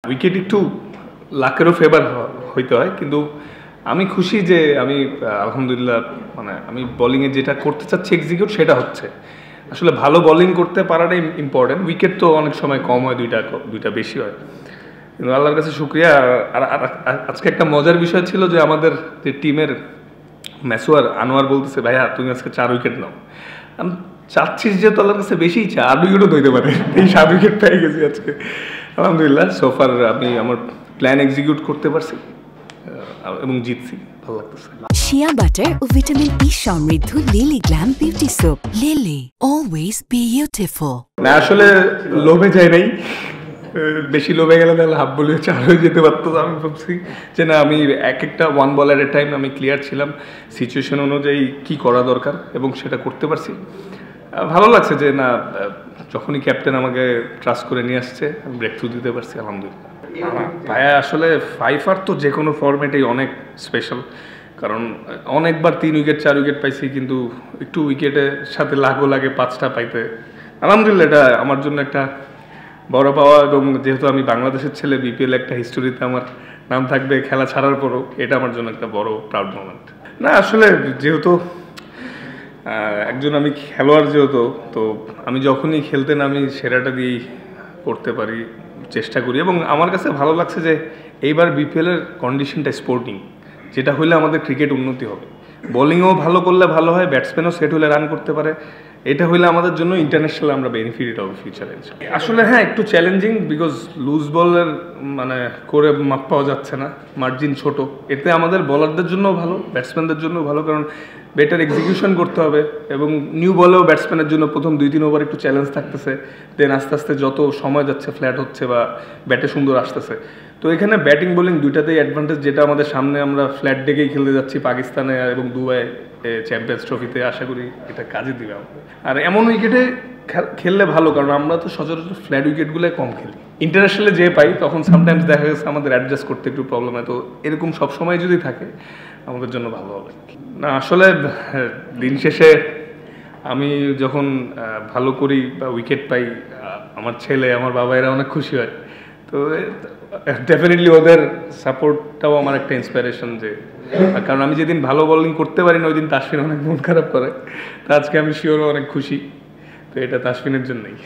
Wicket একটু লাকেরও favour হইতে হয়, কিন্তু আমি খুশি যে আমি আলহামদুলিল্লাহ মানে আমি বোলিংয়ে যেটা করতে চাচ্ছি এক্সিকিউট সেটা হচ্ছে। আসলে ভালো বোলিং করতে পারাটাই ইম্পর্টেন্ট। উইকেট তো অনেক সময় কম হয়, দুইটা বেশি হয়, কিন্তু আল্লাহর কাছে শুক্রিয়া। আর আজকে একটা মজার বিষয় ছিল যে আমাদের যে টিমের মেসোয়ার আনোয়ার বলতেছে, ভাইয়া তুমি আজকে 4 উইকেট নাও। আমি চাচ্ছিস যে তো আল্লাহর কাছে বেশি 4 উইকেটও ধরতে পারে, এই 7 উইকেট পেয়ে গেছি আজকে আলহামদুলিল্লাহ। সোফার আমি আমার প্ল্যান এক্সিকিউট করতে পারছি এবং জিতছি, ভালো লাগতেছে। শিয়া বাটার ও ভিটামিন ই সমৃদ্ধ lily glam beauty soap. Lily always beautiful. না আসলে লোভে যায় নাই, বেশি লোভে গেলে তাহলে হাফ বলে 4 হয়ে যেতে পারতো। আমি ভাবছি যে না, আমি একটা 1 বল এট এ টাইম আমি ক্লিয়ার ছিলাম, সিচুয়েশন অনুযায়ী কি করা দরকার এবং সেটা করতে পারছি। ভালো লাগছে যে না, যখনই ক্যাপ্টেন আমাকে ট্রাস্ট করে নিয়ে আসছে আমি ব্রেক থ্রু দিতে পারছি আলহামদুলিল্লাহ। ভাইয়া আসলে 5 তো যে কোনো ফরম্যাটেই অনেক স্পেশাল, কারণ অনেকবার 3 উইকেট 4 উইকেট পাইছি, কিন্তু একটু উইকেটের সাথে লাগে 5টা পাইতে আলহামদুলিল্লাহ এটা আমার জন্য একটা বড় পাওয়া। এবং যেহেতু আমি বাংলাদেশের ছেলে, বিপিএল একটা হিস্টোরিতে আমার নাম থাকবে খেলা ছাড়ার পরও, এটা আমার জন্য একটা বড় প্রাউড মোমেন্ট। না আসলে যেহেতু একজন আমি খেলোয়াড়, যেহেতু তো আমি যখনই খেলতে নামি সেরাটা দিয়েই করতে পারি, চেষ্টা করি। এবং আমার কাছে ভালো লাগছে যে এইবার বিপিএলের কন্ডিশনটা স্পোর্টিং, যেটা হলে আমাদের ক্রিকেট উন্নতি হবে। বোলিংও ভালো করলে ভালো হয়, ব্যাটসম্যানও সেট হলে রান করতে পারে, এটা হইলে আমাদের জন্য ইন্টারন্যাশনাল আমরা বেনিফিট হবে ফিউচারে। আসলে হ্যাঁ, একটু চ্যালেঞ্জিং, বিকজ লুজ বলের মানে করে মাপ পাওয়া যাচ্ছে না, মার্জিন ছোট। এতে আমাদের বলারদের জন্যও ভালো, ব্যাটসম্যানদের জন্যও ভালো, কারণ বেটার এক্সিকিউশন করতে হবে। এবং নিউ বলেও ব্যাটসম্যানের জন্য প্রথম 2-3 ওভার একটু চ্যালেঞ্জ থাকতেছে, দেন আস্তে আস্তে যত সময় যাচ্ছে ফ্ল্যাট হচ্ছে বা ব্যাটে সুন্দর আসতেছে। তো এখানে ব্যাটিং বোলিং দুইটাতেই অ্যাডভান্টেজ, যেটা আমাদের সামনে আমরা ফ্ল্যাট ডেকেই খেলতে যাচ্ছি পাকিস্তানে এবং দুবাই চ্যাম্পিয়ন্স ট্রফিতে, আশা করি এটা কাজে দিবে আমাদের। আর এমন উইকেটে খেললে ভালো, কারণ আমরা তো সচরাচর ফ্ল্যাট উইকেটগুলোই কম খেলি। ইন্টারন্যাশনালে যে পাই তখন সামটাইমস দেখা গেছে আমাদের অ্যাডজাস্ট করতে একটু প্রবলেম হয়। তো এরকম সবসময় যদি থাকে আমাদের জন্য ভালো হবে। না আসলে দিন শেষে আমি যখন ভালো করি বা উইকেট পাই, আমার ছেলে আমার বাবা এরা অনেক খুশি হয়। তো ডেফিনেটলি ওদের সাপোর্টটাও আমার একটা ইন্সপিরেশন, যে কারণ আমি যেদিন ভালো বোলিং করতে পারি না ওই দিন তাসফিন অনেক মন খারাপ করে। তো আজকে আমি শিওরও অনেক খুশি, তো এটা তাসফিনের জন্যই।